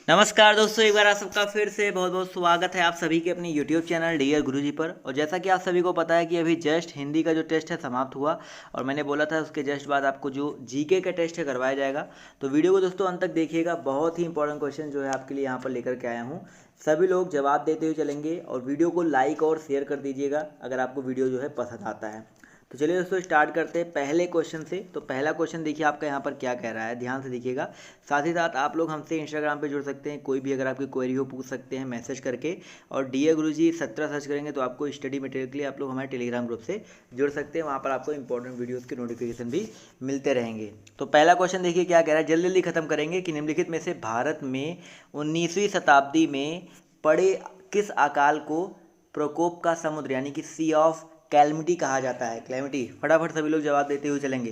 नमस्कार दोस्तों, एक बार आप सबका फिर से बहुत बहुत स्वागत है आप सभी के अपने यूट्यूब चैनल डियर गुरुजी पर। और जैसा कि आप सभी को पता है कि अभी जस्ट हिंदी का जो टेस्ट है समाप्त हुआ और मैंने बोला था उसके जस्ट बाद आपको जो जीके का टेस्ट है करवाया जाएगा। तो वीडियो को दोस्तों अंत तक देखिएगा, बहुत ही इंपॉर्टेंट क्वेश्चन जो है आपके लिए यहाँ पर लेकर के आया हूँ। सभी लोग जवाब देते हुए चलेंगे और वीडियो को लाइक और शेयर कर दीजिएगा अगर आपको वीडियो जो है पसंद आता है। तो चलिए दोस्तों स्टार्ट करते हैं पहले क्वेश्चन से। तो पहला क्वेश्चन देखिए आपका यहाँ पर क्या कह रहा है, ध्यान से देखिएगा। साथ ही साथ आप लोग हमसे इंस्टाग्राम पे जुड़ सकते हैं, कोई भी अगर आपकी क्वेरी हो पूछ सकते हैं मैसेज करके। और डियर गुरुजी 17 सर्च करेंगे तो आपको स्टडी मटेरियल के लिए आप लोग हमारे टेलीग्राम ग्रुप से जुड़ सकते हैं, वहाँ पर आपको इंपॉर्टेंट वीडियोज़ के नोटिफिकेशन भी मिलते रहेंगे। तो पहला क्वेश्चन देखिए क्या कह रहा है, जल्दी जल्दी खत्म करेंगे कि निम्नलिखित में से भारत में 19वीं शताब्दी में पड़े किस अकाल को प्रकोप का समुद्र यानी कि सी ऑफ कैलमिटी कहा जाता है। कैलमिटी, फटाफट सभी लोग जवाब देते हुए चलेंगे।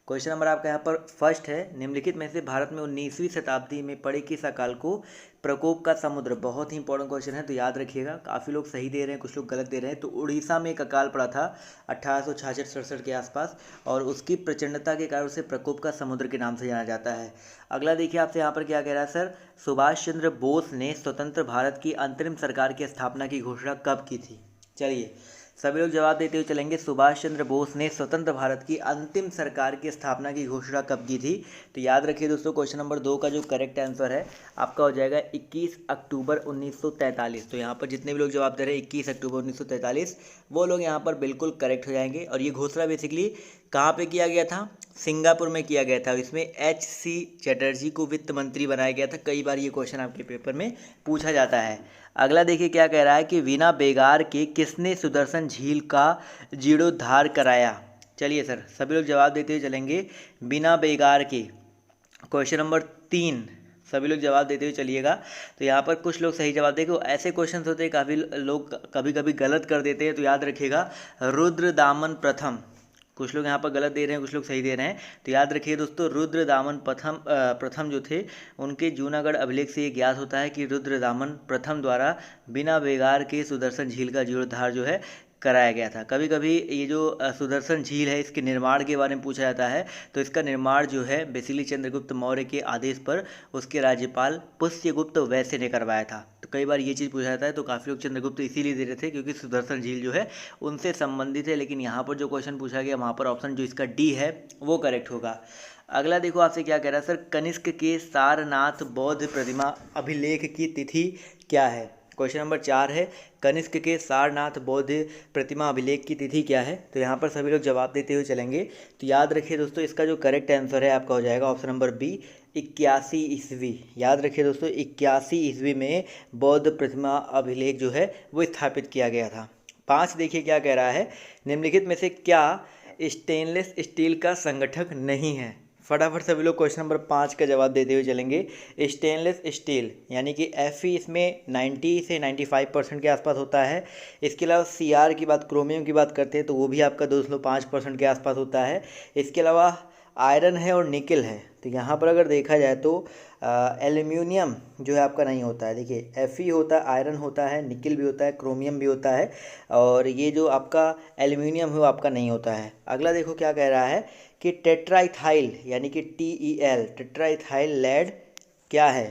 क्वेश्चन नंबर आपका यहाँ पर फर्स्ट है, निम्नलिखित में से भारत में 19वीं शताब्दी में पड़े किस अकाल को प्रकोप का समुद्र। बहुत ही इंपॉर्टेंट क्वेश्चन है, तो याद रखिएगा। काफ़ी लोग सही दे रहे हैं, कुछ लोग गलत दे रहे हैं। तो उड़ीसा में एक अकाल पड़ा था 1866-67 के आसपास और उसकी प्रचंडता के कारण उसे प्रकोप का समुद्र के नाम से जाना जाता है। अगला देखिए आपसे यहाँ पर क्या कह रहा है सर, सुभाष चंद्र बोस ने स्वतंत्र भारत की अंतरिम सरकार की स्थापना की घोषणा कब की थी। चलिए सभी लोग जवाब देते हुए चलेंगे। सुभाष चंद्र बोस ने स्वतंत्र भारत की अंतिम सरकार की स्थापना की घोषणा कब की थी। तो याद रखिए दोस्तों, क्वेश्चन नंबर 2 का जो करेक्ट आंसर है आपका हो जाएगा 21 अक्टूबर 1943। तो यहाँ पर जितने भी लोग जवाब दे रहे हैं 21 अक्टूबर 1943, वो लोग यहाँ पर बिल्कुल करेक्ट हो जाएंगे। और ये घोषणा बेसिकली कहाँ पे किया गया था, सिंगापुर में किया गया था। इसमें एच.सी. चटर्जी को वित्त मंत्री बनाया गया था। कई बार ये क्वेश्चन आपके पेपर में पूछा जाता है। अगला देखिए क्या कह रहा है कि वीना बेगार के किसने सुदर्शन झील का जीर्णोद्धार कराया। चलिए सर सभी लोग जवाब देते हुए चलेंगे। बिना बेगार के, क्वेश्चन नंबर 3, सभी लोग जवाब देते हुए चलिएगा। तो यहाँ पर कुछ लोग सही जवाब देंगे, ऐसे क्वेश्चन होते हैं काफ़ी लोग कभी कभी गलत कर देते हैं। तो याद रखिएगा रुद्रदामन प्रथम। कुछ लोग यहाँ पर गलत दे रहे हैं, कुछ लोग सही दे रहे हैं। तो याद रखिए दोस्तों, रुद्रदामन प्रथम जो थे उनके जूनागढ़ अभिलेख से ये ज्ञात होता है कि रुद्रदामन प्रथम द्वारा बिना बेगार के सुदर्शन झील का जीर्णोद्धार जो है कराया गया था। कभी कभी ये जो सुदर्शन झील है इसके निर्माण के बारे में पूछा जाता है। तो इसका निर्माण जो है बेसिकली चंद्रगुप्त मौर्य के आदेश पर उसके राज्यपाल पुष्यगुप्त वैश्य ने करवाया था। तो कई बार ये चीज़ पूछा जाता है, तो काफ़ी लोग चंद्रगुप्त इसीलिए दे रहे थे क्योंकि सुदर्शन झील जो है उनसे संबंधित है। लेकिन यहाँ पर जो क्वेश्चन पूछा गया वहाँ पर ऑप्शन जो इसका डी है वो करेक्ट होगा। अगला देखो आपसे क्या कह रहा है सर, कनिष्क के सारनाथ बौद्ध प्रतिमा अभिलेख की तिथि क्या है। क्वेश्चन नंबर 4 है, कनिष्क के सारनाथ बौद्ध प्रतिमा अभिलेख की तिथि क्या है। तो यहाँ पर सभी लोग जवाब देते हुए चलेंगे। तो याद रखिए दोस्तों, इसका जो करेक्ट आंसर है आपका हो जाएगा ऑप्शन नंबर बी, 81 ईस्वी। याद रखिए दोस्तों, 81 ईस्वी में बौद्ध प्रतिमा अभिलेख जो है वो स्थापित किया गया था। 5 देखिए क्या कह रहा है, निम्नलिखित में से क्या स्टेनलेस स्टील का संगठक नहीं है। फटाफट सभी लोग क्वेश्चन नंबर 5 का जवाब देते हुए चलेंगे। स्टेनलेस स्टील यानी कि Fe इसमें 90 से 95% के आसपास होता है। इसके अलावा Cr की बात, क्रोमियम की बात करते हैं तो वो भी आपका 205% के आसपास होता है। इसके अलावा आयरन है और निकल है। तो यहाँ पर अगर देखा जाए तो एल्यूमिनियम जो है आपका नहीं होता है। देखिए Fe होता है, आयरन होता है, निकल भी होता है, क्रोमियम भी होता है, और ये जो आपका एल्यूमिनियम है वो आपका नहीं होता है। अगला देखो क्या कह रहा है कि टेट्राइथाइल यानी कि TeL टेट्राइथाइल लेड क्या है।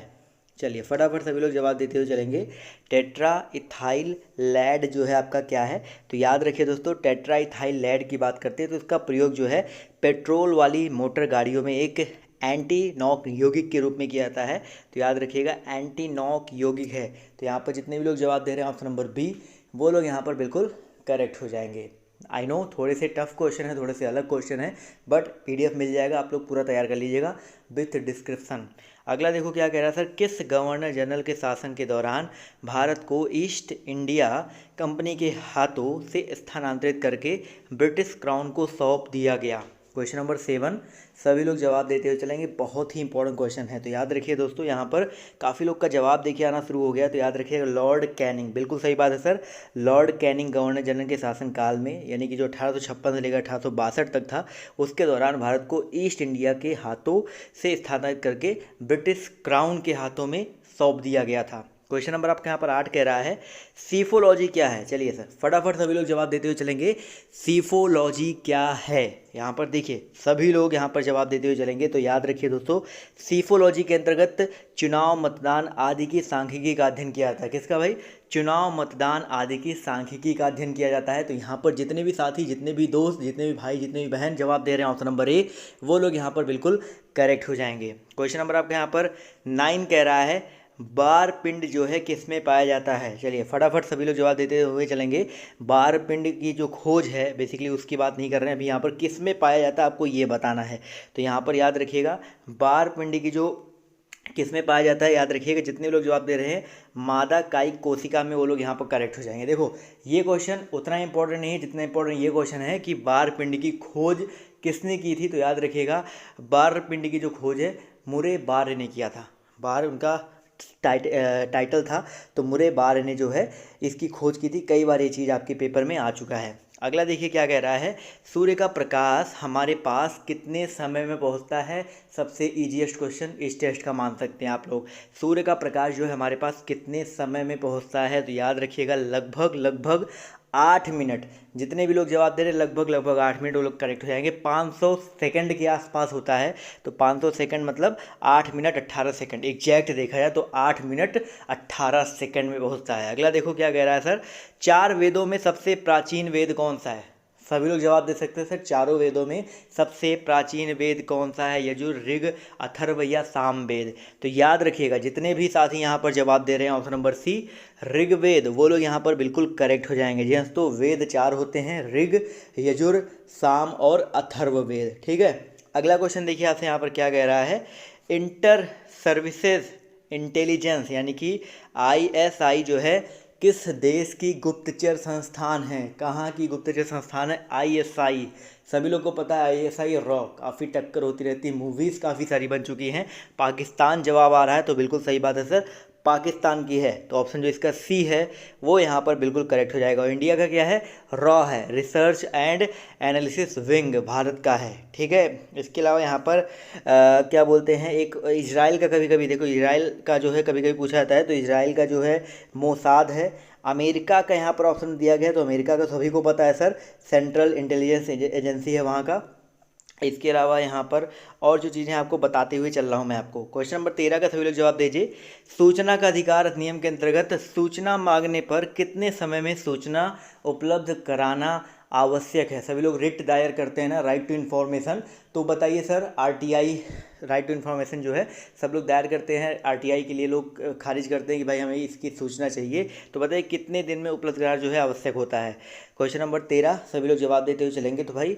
चलिए फटाफट सभी लोग जवाब देते हुए चलेंगे। टेट्राइथाइल लेड जो है आपका क्या है। तो याद रखिए दोस्तों, टेट्राइथाइल लेड की बात करते हैं तो इसका प्रयोग जो है पेट्रोल वाली मोटर गाड़ियों में एक एंटी नॉक यौगिक के रूप में किया जाता है। तो याद रखिएगा एंटी नॉक यौगिक है। तो यहाँ पर जितने भी लोग जवाब दे रहे हैं ऑप्शन नंबर बी, वो लोग यहाँ पर बिल्कुल करेक्ट हो जाएंगे। आई नो थोड़े से टफ क्वेश्चन है, थोड़े से अलग क्वेश्चन है, बट PDF मिल जाएगा, आप लोग पूरा तैयार कर लीजिएगा विथ डिस्क्रिप्शन। अगला देखो क्या कह रहा है सर, किस गवर्नर जनरल के शासन के दौरान भारत को ईस्ट इंडिया कंपनी के हाथों से स्थानांतरित करके ब्रिटिश क्राउन को सौंप दिया गया। क्वेश्चन नंबर 7 सभी लोग जवाब देते हुए चलेंगे, बहुत ही इंपॉर्टेंट क्वेश्चन है। तो याद रखिए दोस्तों, यहाँ पर काफ़ी लोग का जवाब देखिए आना शुरू हो गया। तो याद रखिएगा लॉर्ड कैनिंग, बिल्कुल सही बात है sir. Lord Canning governor general के शासनकाल में यानी कि जो 1856 से लेकर 1862 तक था, उसके दौरान भारत को ईस्ट इंडिया के हाथों से स्थानांतरित करके ब्रिटिश क्राउन के हाथों में सौंप दिया गया था। क्वेश्चन नंबर आपके यहाँ पर 8 कह रहा है सीफोलॉजी क्या है। चलिए सर फटाफट सभी लोग जवाब देते हुए चलेंगे। सीफोलॉजी क्या है, यहाँ पर देखिए सभी लोग यहाँ पर जवाब देते हुए चलेंगे। तो याद रखिए दोस्तों, सीफोलॉजी के अंतर्गत चुनाव, मतदान आदि की सांख्यिकी का अध्ययन किया जाता है। किसका भाई? चुनाव, मतदान आदि की सांख्यिकी का अध्ययन किया जाता है। तो यहाँ पर जितने भी साथी, जितने भी दोस्त, जितने भी भाई, जितने भी बहन जवाब दे रहे हैं ऑप्शन नंबर ए, वो लोग यहाँ पर बिल्कुल करेक्ट हो जाएंगे। क्वेश्चन नंबर आपके यहाँ पर 9 कह रहा है बार पिंड जो है किस में पाया जाता है। चलिए फटाफट सभी लोग जवाब देते हुए चलेंगे। बार पिंड की जो खोज है बेसिकली उसकी बात नहीं कर रहे हैं अभी, यहाँ पर किस में पाया जाता है आपको ये बताना है। तो यहाँ पर याद रखिएगा बार पिंड की जो किस में पाया जाता है, याद रखिएगा जितने लोग जवाब दे रहे हैं मादा कायिक कोशिका में, वो लोग यहाँ पर करेक्ट हो जाएंगे। देखो ये क्वेश्चन उतना इंपॉर्टेंट नहीं है जितना इंपॉर्टेंट ये क्वेश्चन है कि बार पिंड की खोज किसने की थी। तो याद रखिएगा बार पिंड की जो खोज है मुरे बार ने किया था। बार उनका टाइटल था, तो मुरे बार ने जो है इसकी खोज की थी। कई बार ये चीज़ आपके पेपर में आ चुका है। अगला देखिए क्या कह रहा है, सूर्य का प्रकाश हमारे पास कितने समय में पहुंचता है। सबसे इजीएस्ट क्वेश्चन इस टेस्ट का मान सकते हैं आप लोग। सूर्य का प्रकाश जो है हमारे पास कितने समय में पहुंचता है। तो याद रखिएगा लगभग 8 मिनट। जितने भी लोग जवाब दे रहे हैं लगभग 8 मिनट वो लोग करेक्ट हो जाएंगे। 500 सेकंड के आसपास होता है। तो 500 सेकंड मतलब 8 मिनट 18 सेकंड, एग्जैक्ट देखा जाए तो 8 मिनट 18 सेकंड में पहुंचता है। अगला देखो क्या कह रहा है सर, 4 वेदों में सबसे प्राचीन वेद कौन सा है। सभी लोग जवाब दे सकते हैं सर, चारों वेदों में सबसे प्राचीन वेद कौन सा है। यजुर, ऋग, अथर्व या साम वेद। तो याद रखिएगा जितने भी साथी यहाँ पर जवाब दे रहे हैं ऑप्शन नंबर सी ऋग्वेद, वो लोग यहाँ पर बिल्कुल करेक्ट हो जाएंगे। जी तो वेद 4 होते हैं, ऋग, यजुर, साम और अथर्व वेद। ठीक है, अगला क्वेश्चन देखिए आपसे यहाँ पर क्या कह रहा है, इंटर सर्विसेज इंटेलिजेंस यानी कि ISI जो है किस देश की गुप्तचर संस्थान है। कहाँ की गुप्तचर संस्थान है? ISI। सभी लोग को पता है ISI रॉ, काफ़ी टक्कर होती रहती है, मूवीज़ काफ़ी सारी बन चुकी हैं। पाकिस्तान जवाब आ रहा है तो बिल्कुल सही बात है सर, पाकिस्तान की है। तो ऑप्शन जो इसका सी है वो यहाँ पर बिल्कुल करेक्ट हो जाएगा। और इंडिया का क्या है? रॉ है, research and analysis wing Bharat का है। ठीक है, इसके अलावा यहाँ पर क्या बोलते हैं, एक इजराइल का कभी कभी देखो, इजराइल का जो है कभी कभी पूछा जाता है। तो इजराइल का जो है मोसाद है। अमेरिका का यहाँ पर ऑप्शन दिया गया है, तो अमेरिका का सभी को पता है सर, सेंट्रल इंटेलिजेंस एजेंसी है वहाँ का। इसके अलावा यहाँ पर और जो चीज़ें आपको बताते हुए चल रहा हूँ मैं आपको। क्वेश्चन नंबर 13 का सभी लोग जवाब दीजिए। सूचना का अधिकार अधिनियम के अंतर्गत सूचना मांगने पर कितने समय में सूचना उपलब्ध कराना आवश्यक है। सभी लोग रिट दायर करते हैं ना, राइट टू इन्फॉर्मेशन। तो बताइए sir RTI right to information जो है सब लोग दायर करते हैं, RTI के लिए लोग खारिज करते हैं कि भाई हमें इसकी सूचना चाहिए। तो बताइए कितने दिन में उपलब्ध कराना जो है आवश्यक होता है। क्वेश्चन नंबर 13 सभी लोग जवाब देते हुए चलेंगे। तो भाई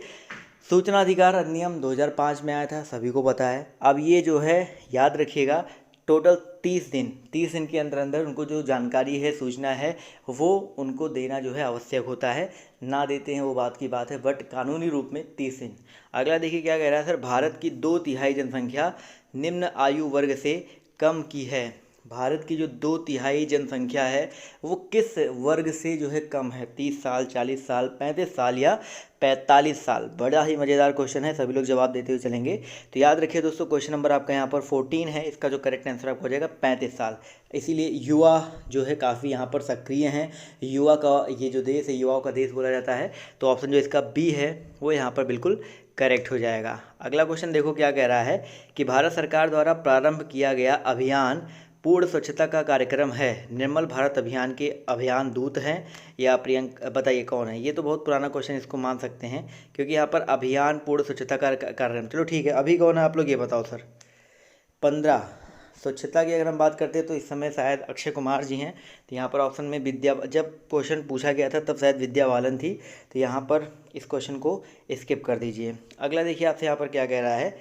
सूचना अधिकार अधिनियम 2005 में आया था, सभी को पता है। अब ये जो है याद रखिएगा टोटल 30 दिन के अंदर अंदर उनको जो जानकारी है, सूचना है, वो उनको देना जो है आवश्यक होता है। ना देते हैं वो बात की बात है, बट कानूनी रूप में 30 दिन। अगला देखिए क्या कह रहा है सर, भारत की 2/3 जनसंख्या निम्न आयु वर्ग से कम की है। भारत की जो 2/3 जनसंख्या है वो किस वर्ग से जो है कम है। 30 साल, 40 साल, 35 साल या 45 साल। बड़ा ही मज़ेदार क्वेश्चन है, सभी लोग जवाब देते हुए चलेंगे। तो याद रखिए दोस्तों, क्वेश्चन नंबर आपका यहाँ पर 14 है, इसका जो करेक्ट आंसर आपको हो जाएगा 35 साल। इसीलिए युवा जो है काफ़ी यहाँ पर सक्रिय हैं। युवा का ये जो देश है, युवाओं का देश बोला जाता है। तो ऑप्शन जो इसका बी है वो यहाँ पर बिल्कुल करेक्ट हो जाएगा। अगला क्वेश्चन देखो क्या कह रहा है कि भारत सरकार द्वारा प्रारंभ किया गया अभियान पूर्ण स्वच्छता का कार्यक्रम है, निर्मल भारत अभियान के अभियान दूत हैं या प्रियंका, बताइए कौन है। ये तो बहुत पुराना क्वेश्चन, इसको मान सकते हैं क्योंकि यहाँ पर अभियान पूर्ण स्वच्छता का कार्यक्रम। चलो ठीक है, अभी कौन है आप लोग ये बताओ सर। 15 स्वच्छता की अगर हम बात करते हैं तो इस समय शायद अक्षय कुमार जी हैं। तो यहाँ पर ऑप्शन में विद्या, जब क्वेश्चन पूछा गया था तब शायद विद्या बालन थी। तो यहाँ पर इस क्वेश्चन को स्किप कर दीजिए। अगला देखिए आपसे यहाँ पर क्या कह रहा है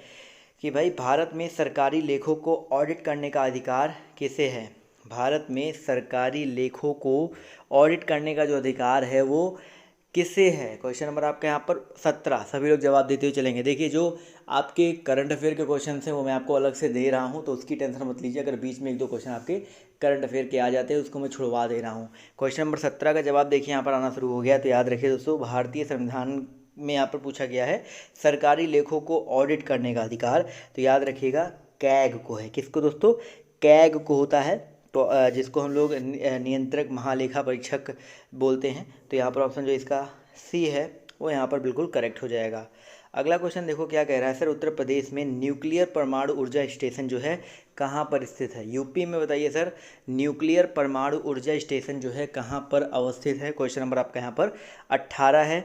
कि भाई भारत में सरकारी लेखों को ऑडिट करने का अधिकार किसे है। भारत में सरकारी लेखों को ऑडिट करने का जो अधिकार है वो किसे है। क्वेश्चन नंबर आपका यहाँ पर 17, सभी लोग जवाब देते हुए चलेंगे। देखिए जो आपके करंट अफेयर के क्वेश्चन हैं वो मैं आपको अलग से दे रहा हूँ, तो उसकी टेंशन मत लीजिए। अगर बीच में 1-2 क्वेश्चन आपके करंट अफेयर के आ जाते हैं उसको मैं छुड़वा दे रहा हूँ। क्वेश्चन नंबर 17 का जवाब देखिए यहाँ पर आना शुरू हो गया। तो याद रखिए दोस्तों, भारतीय संविधान में यहाँ पर पूछा गया है सरकारी लेखों को ऑडिट करने का अधिकार। तो याद रखिएगा कैग को है। किसको दोस्तों? कैग को होता है। जिसको हम लोग नियंत्रक महालेखा परीक्षक बोलते हैं। तो यहाँ पर ऑप्शन जो इसका सी है वो यहाँ पर बिल्कुल करेक्ट हो जाएगा। अगला क्वेश्चन देखो क्या कह रहा है सर, उत्तर प्रदेश में न्यूक्लियर परमाणु ऊर्जा स्टेशन जो है कहाँ पर स्थित है? यूपी में बताइए सर, न्यूक्लियर परमाणु ऊर्जा स्टेशन जो है कहाँ पर अवस्थित है? क्वेश्चन नंबर आपका यहाँ पर 18 है।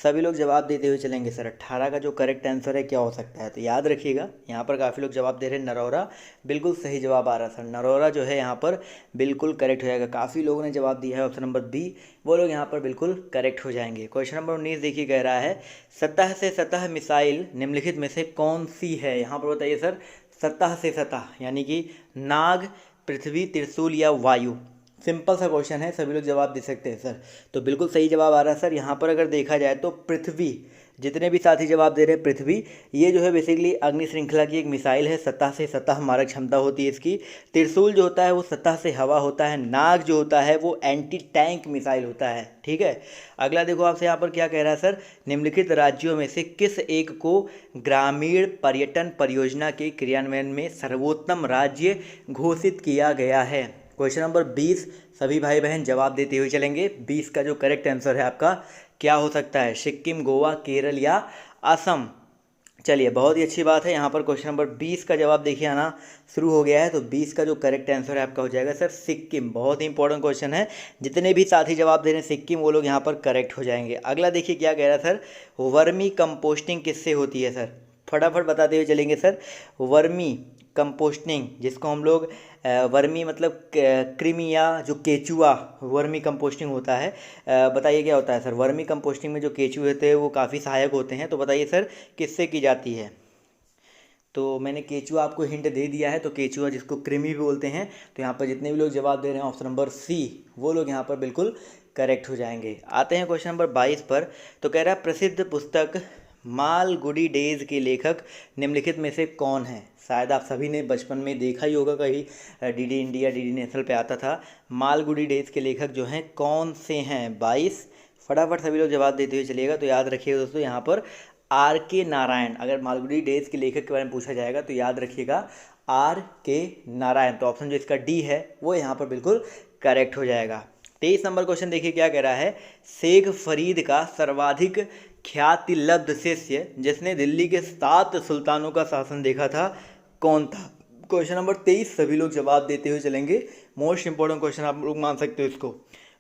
सभी लोग जवाब देते हुए चलेंगे सर। 18 का जो करेक्ट आंसर है क्या हो सकता है? तो याद रखिएगा, यहाँ पर काफ़ी लोग जवाब दे रहे हैं नरौरा, बिल्कुल सही जवाब आ रहा है सर। नरौरा जो है यहाँ पर बिल्कुल करेक्ट हो जाएगा। काफ़ी लोगों ने जवाब दिया है ऑप्शन नंबर बी, वो लोग यहाँ पर बिल्कुल करेक्ट हो जाएंगे। क्वेश्चन नंबर 19 देखिए कह रहा है सतह से सतह मिसाइल निम्नलिखित में से कौन सी है? यहाँ पर बताइए सर, सतह से सतह यानी कि नाग, पृथ्वी, त्रिशूल या वायु। सिंपल सा क्वेश्चन है, सभी लोग जवाब दे सकते हैं सर। तो बिल्कुल सही जवाब आ रहा है सर। यहाँ पर अगर देखा जाए तो पृथ्वी, जितने भी साथी जवाब दे रहे हैं पृथ्वी, ये जो है बेसिकली अग्नि श्रृंखला की एक मिसाइल है। सतह से सतह मारक क्षमता होती है इसकी। त्रिशूल जो होता है वो सतह से हवा होता है। नाग जो होता है वो एंटी टैंक मिसाइल होता है। ठीक है, अगला देखो आपसे यहाँ पर क्या कह रहा है सर, निम्नलिखित राज्यों में से किस एक को ग्रामीण पर्यटन परियोजना के क्रियान्वयन में सर्वोत्तम राज्य घोषित किया गया है? क्वेश्चन नंबर 20 सभी भाई बहन जवाब देते हुए चलेंगे। 20 का जो करेक्ट आंसर है आपका क्या हो सकता है? सिक्किम, गोवा, केरल या असम। चलिए, बहुत ही अच्छी बात है। यहाँ पर क्वेश्चन नंबर 20 का जवाब देखिए आना शुरू हो गया है। तो 20 का जो करेक्ट आंसर है आपका हो जाएगा सर सिक्किम। बहुत ही इंपॉर्टेंट क्वेश्चन है, जितने भी साथी जवाब दे रहे हैं सिक्किम, वो लोग यहाँ पर करेक्ट हो जाएंगे। अगला देखिए क्या कह रहा है सर, वर्मी कंपोस्टिंग किससे होती है सर? फटाफट बताते हुए चलेंगे सर। वर्मी कंपोस्टिंग, जिसको हम लोग वर्मी मतलब कृमि या जो केचुआ, वर्मी कंपोस्टिंग होता है। बताइए क्या होता है सर? वर्मी कंपोस्टिंग में जो केचुए होते हैं वो काफ़ी सहायक होते हैं। तो बताइए सर किससे की जाती है? तो मैंने केचुआ आपको हिंट दे दिया है। तो केचुआ जिसको कृमि भी बोलते हैं। तो यहाँ पर जितने भी लोग जवाब दे रहे हैं ऑप्शन नंबर सी, वो लोग यहाँ पर बिल्कुल करेक्ट हो जाएंगे। आते हैं क्वेश्चन नंबर 22 पर। तो कह रहा है प्रसिद्ध पुस्तक मालगुडी डेज के लेखक निम्नलिखित में से कौन है? शायद आप सभी ने बचपन में देखा ही होगा, कहीं डीडी इंडिया, डीडी नेशनल पे आता था। मालगुडी डेज के लेखक जो हैं कौन से हैं? 22 फटाफट सभी लोग जवाब देते हुए चलिएगा। तो याद रखिएगा दोस्तों, यहाँ पर आर के नारायण। अगर मालगुडी डेज के लेखक के बारे में पूछा जाएगा तो याद रखिएगा आर के नारायण। तो ऑप्शन जो इसका डी है वो यहाँ पर बिल्कुल करेक्ट हो जाएगा। 23 नंबर क्वेश्चन देखिए क्या कह रहा है, शेख फरीद का सर्वाधिक ख्याति लब्ध शिष्य जिसने दिल्ली के 7 सुल्तानों का शासन देखा था कौन था? क्वेश्चन नंबर 23 सभी लोग जवाब देते हुए चलेंगे। मोस्ट इंपॉर्टेंट क्वेश्चन आप लोग मान सकते हो इसको।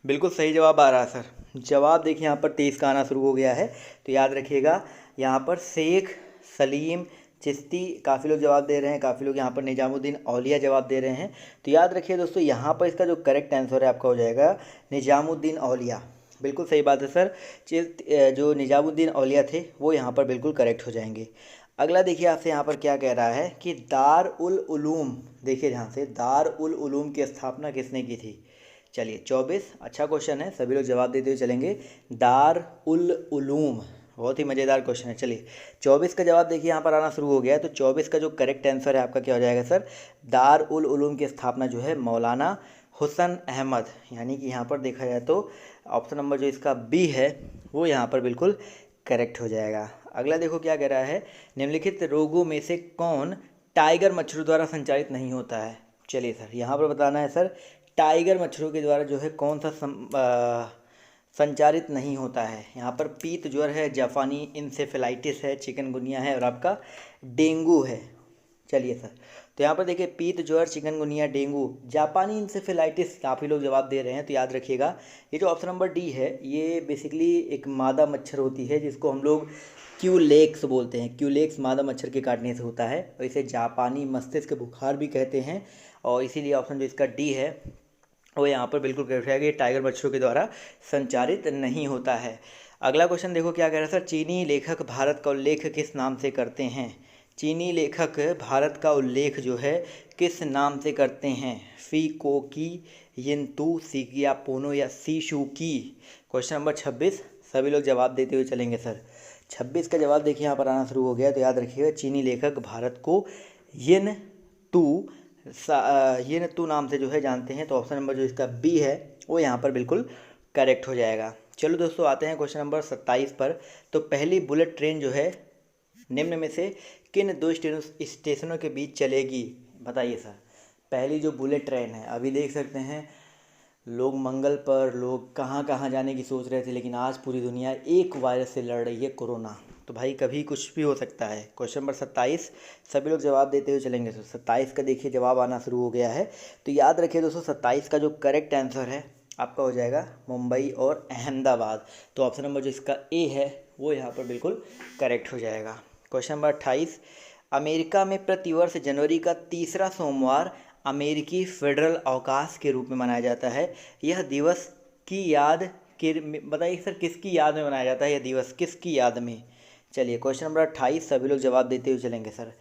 बिल्कुल सही जवाब आ रहा है सर। जवाब देखिए यहाँ पर 23 का आना शुरू हो गया है। तो याद रखिएगा यहाँ पर शेख सलीम चिश्ती, काफ़ी लोग जवाब दे रहे हैं। काफ़ी लोग यहाँ पर निजामुद्दीन औलिया जवाब दे रहे हैं। तो याद रखिए दोस्तों, यहाँ पर इसका जो करेक्ट आंसर है आपका हो जाएगा निजामुद्दीन औलिया। बिल्कुल सही बात है सर। जो निजामुद्दीन औलिया थे वो यहाँ पर बिल्कुल करेक्ट हो जाएंगे। अगला देखिए आपसे यहाँ पर क्या कह रहा है कि दार उल उलूम, देखिए ध्यान से, दार उल उलूम की स्थापना किसने की थी? चलिए 24, अच्छा क्वेश्चन है, सभी लोग जवाब देते हुए चलेंगे। दार उल उलूम, बहुत ही मज़ेदार क्वेश्चन है। चलिए 24 का जवाब देखिए यहाँ पर आना शुरू हो गया है। तो 24 का जो करेक्ट आंसर है आपका क्या हो जाएगा सर? दार उल उलूम की स्थापना जो है मौलाना हुसैन अहमद, यानी कि यहाँ पर देखा जाए तो ऑप्शन नंबर जो इसका बी है वो यहाँ पर बिल्कुल करेक्ट हो जाएगा। अगला देखो क्या कह रहा है, निम्नलिखित रोगों में से कौन टाइगर मच्छरों द्वारा संचालित नहीं होता है? चलिए सर यहाँ पर बताना है सर, टाइगर मच्छरों के द्वारा जो है कौन सा संचारित नहीं होता है? यहाँ पर पीत ज्वर है, जापानी इंसेफेलाइटिस है, चिकनगुनिया है और आपका डेंगू है। चलिए सर, तो यहाँ पर देखिए पीत ज्वर, चिकनगुनिया, डेंगू, जापानी इंसेफेलाइटिस, काफ़ी लोग जवाब दे रहे हैं। तो याद रखिएगा ये जो ऑप्शन नंबर डी है ये बेसिकली एक मादा मच्छर होती है जिसको हम लोग क्यूलेक्स बोलते हैं। क्यूलेक्स मादा मच्छर के काटने से होता है और इसे जापानी मस्तिष्क बुखार भी कहते हैं। और इसीलिए ऑप्शन जो इसका डी है वो यहाँ पर बिल्कुल करेक्ट है कि टाइगर मच्छरों के द्वारा संचारित नहीं होता है। अगला क्वेश्चन देखो क्या कह रहा है सर, चीनी लेखक भारत का उल्लेख किस नाम से करते हैं? चीनी लेखक भारत का उल्लेख जो है किस नाम से करते हैं? फी कोकी, यिंतू, सिगियापोनो या सीशुकी। क्वेश्चन नंबर 26 सभी लोग जवाब देते हुए चलेंगे सर। 26 का जवाब देखिए यहाँ पर आना शुरू हो गया। तो याद रखिएगा चीनी लेखक भारत को यिनतू नाम से जो है जानते हैं। तो ऑप्शन नंबर जो इसका बी है वो यहाँ पर बिल्कुल करेक्ट हो जाएगा। चलो दोस्तों आते हैं क्वेश्चन नंबर 27 पर। तो पहली बुलेट ट्रेन जो है निम्न में से किन 2 स्टेशनों के बीच चलेगी? बताइए सर। पहली जो बुलेट ट्रेन है, अभी देख सकते हैं लोग मंगल पर, लोग कहाँ कहाँ जाने की सोच रहे थे, लेकिन आज पूरी दुनिया एक वायरस से लड़ रही है, कोरोना। तो भाई कभी कुछ भी हो सकता है। क्वेश्चन नंबर 27 सभी लोग जवाब देते हुए चलेंगे। तो 27 का देखिए जवाब आना शुरू हो गया है। तो याद रखिए दोस्तों, 27 का जो करेक्ट आंसर है आपका हो जाएगा मुंबई और अहमदाबाद। तो ऑप्शन नंबर जो इसका ए है वो यहाँ पर बिल्कुल करेक्ट हो जाएगा। क्वेश्चन नंबर 28, अमेरिका में प्रतिवर्ष जनवरी का तीसरा सोमवार अमेरिकी फेडरल अवकाश के रूप में मनाया जाता है। यह दिवस की याद के बताइए सर, किसकी याद में मनाया जाता है? यह दिवस किसकी याद में? चलिए क्वेश्चन नंबर 28 सभी लोग जवाब देते हुए चलेंगे। सर,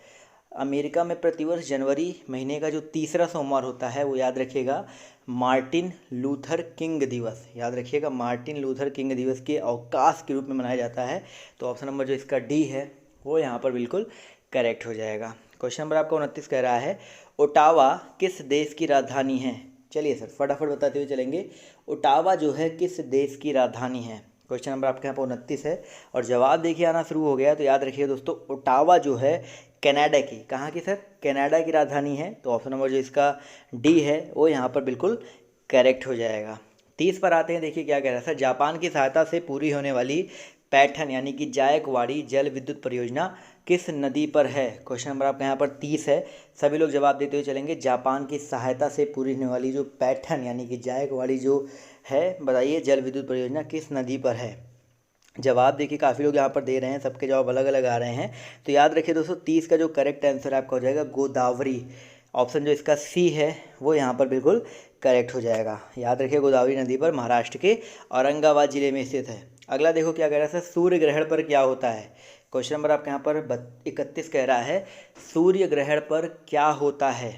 अमेरिका में प्रतिवर्ष जनवरी महीने का जो तीसरा सोमवार होता है वो याद रखिएगा मार्टिन लूथर किंग दिवस। याद रखिएगा मार्टिन लूथर किंग दिवस के अवकाश के रूप में मनाया जाता है। तो ऑप्शन नंबर जो इसका डी है वो यहाँ पर बिल्कुल करेक्ट हो जाएगा। क्वेश्चन नंबर आपका 29 कह रहा है ओटावा किस देश की राजधानी है? चलिए सर फटाफट बताते हुए चलेंगे, ओटावा जो है किस देश की राजधानी है? क्वेश्चन नंबर आपके यहाँ पर 29 है और जवाब देखिए आना शुरू हो गया। तो याद रखिए दोस्तों, ओटावा जो है कनाडा की, कहाँ की सर? कनाडा की राजधानी है। तो ऑप्शन नंबर जो इसका डी है वो यहाँ पर बिल्कुल करेक्ट हो जाएगा। 30 पर आते हैं, देखिए क्या कह रहा है सर, जापान की सहायता से पूरी होने वाली पैठन यानी कि जायकवाड़ी जल विद्युत परियोजना किस नदी पर है? क्वेश्चन नंबर आपका यहाँ पर 30 है। सभी लोग जवाब देते हुए चलेंगे। जापान की सहायता से पूरी होने वाली जो पैठन यानी कि जायकवाड़ी जो है, बताइए जल विद्युत परियोजना किस नदी पर है? जवाब देखिए काफ़ी लोग यहाँ पर दे रहे हैं, सबके जवाब अलग अलग आ रहे हैं। तो याद रखिए दोस्तों, 30 का जो करेक्ट आंसर आपका हो जाएगा गोदावरी। ऑप्शन जो इसका सी है वो यहाँ पर बिल्कुल करेक्ट हो जाएगा। याद रखिए गोदावरी नदी पर महाराष्ट्र के औरंगाबाद जिले में स्थित है। अगला देखो क्या कह रहा है, सूर्य ग्रहण पर क्या होता है? क्वेश्चन नंबर आपके यहाँ पर 31 कह रहा है सूर्य ग्रहण पर क्या होता है?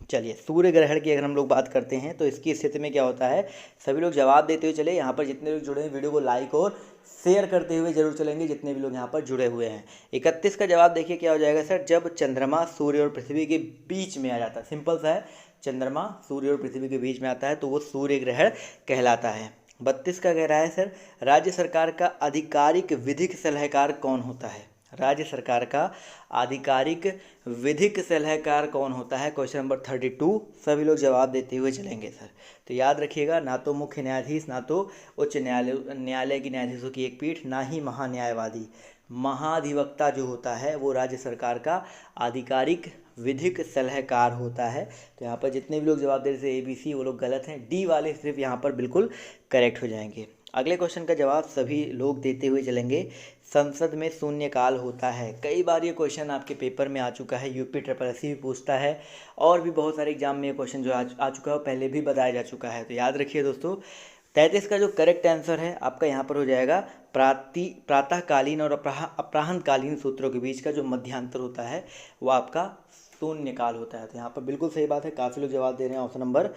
चलिए सूर्य ग्रहण की अगर हम लोग बात करते हैं तो इसकी स्थिति में क्या होता है, सभी लोग जवाब देते हुए चले। यहाँ पर जितने लोग जुड़े हैं वीडियो को लाइक और शेयर करते हुए जरूर चलेंगे, जितने भी लोग यहाँ पर जुड़े हुए हैं। 31 का जवाब देखिए क्या हो जाएगा सर, जब चंद्रमा सूर्य और पृथ्वी के बीच में आ जाता है। सिंपल सा है, चंद्रमा सूर्य और पृथ्वी के बीच में आता है तो वो सूर्य ग्रहण कहलाता है। 32 का कह रहा है सर, राज्य सरकार का आधिकारिक विधिक सलाहकार कौन होता है? राज्य सरकार का आधिकारिक विधिक सलाहकार कौन होता है? क्वेश्चन नंबर 32 सभी लोग जवाब देते हुए चलेंगे सर। तो याद रखिएगा, ना तो मुख्य न्यायाधीश, ना तो उच्च न्यायालय की न्यायाधीशों की एक पीठ, ना ही महान्यायवादी। महाधिवक्ता जो होता है वो राज्य सरकार का आधिकारिक विधिक सलाहकार होता है। तो यहाँ पर जितने भी लोग जवाब दे रहे थे ABC वो लोग गलत हैं, डी वाले सिर्फ यहाँ पर बिल्कुल करेक्ट हो जाएंगे। अगले क्वेश्चन का जवाब सभी लोग देते हुए चलेंगे, संसद में शून्यकाल होता है। कई बार ये क्वेश्चन आपके पेपर में आ चुका है, UPSSC भी पूछता है और भी बहुत सारे एग्जाम में ये क्वेश्चन जो आ चुका है पहले भी बताया जा चुका है। तो याद रखिए दोस्तों, 33 का जो करेक्ट आंसर है आपका यहाँ पर हो जाएगा प्रातःकालीन और अपराह्नकालीन सूत्रों के बीच का जो मध्यांतर होता है वो आपका शून्यकाल होता है। तो यहाँ पर बिल्कुल सही बात है, काफ़ी लोग जवाब दे रहे हैं ऑप्शन नंबर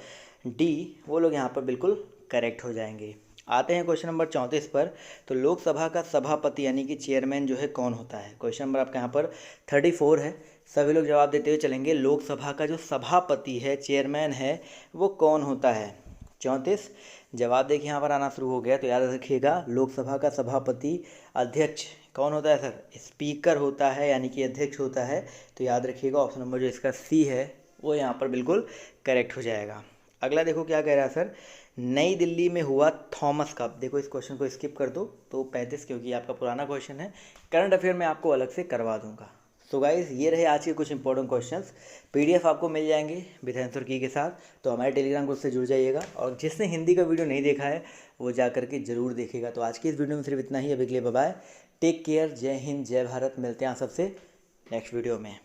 डी, वो लोग यहाँ पर बिल्कुल करेक्ट हो जाएंगे। आते हैं क्वेश्चन नंबर 34 पर। तो लोकसभा का सभापति यानी कि चेयरमैन जो है कौन होता है? क्वेश्चन नंबर आपका यहाँ पर 34 है। सभी लोग जवाब देते हुए चलेंगे, लोकसभा का जो सभापति है, चेयरमैन है, वो कौन होता है? 34 जवाब देखिए यहाँ पर आना शुरू हो गया। तो याद रखिएगा, लोकसभा का सभापति अध्यक्ष कौन होता है सर? स्पीकर होता है यानी कि अध्यक्ष होता है। तो याद रखिएगा ऑप्शन नंबर जो इसका सी है वो यहाँ पर बिल्कुल करेक्ट हो जाएगा। अगला देखो क्या कह रहा है सर, नई दिल्ली में हुआ थॉमस कप। देखो इस क्वेश्चन को स्किप कर दो, तो 35 क्योंकि आपका पुराना क्वेश्चन है, करंट अफेयर में आपको अलग से करवा दूंगा। सो गाइस ये रहे आज के कुछ इंपॉर्टेंट क्वेश्चंस। PDF आपको मिल जाएंगे विद आंसर की के साथ, तो हमारे टेलीग्राम ग्रुप से जुड़ जाइएगा। और जिसने हिंदी का वीडियो नहीं देखा है वो जा करके जरूर देखेगा। तो आज की इस वीडियो में सिर्फ इतना ही। अभी के लिए बाय बाय, टेक केयर, जय हिंद, जय भारत। मिलते हैं आप सबसे नेक्स्ट वीडियो में।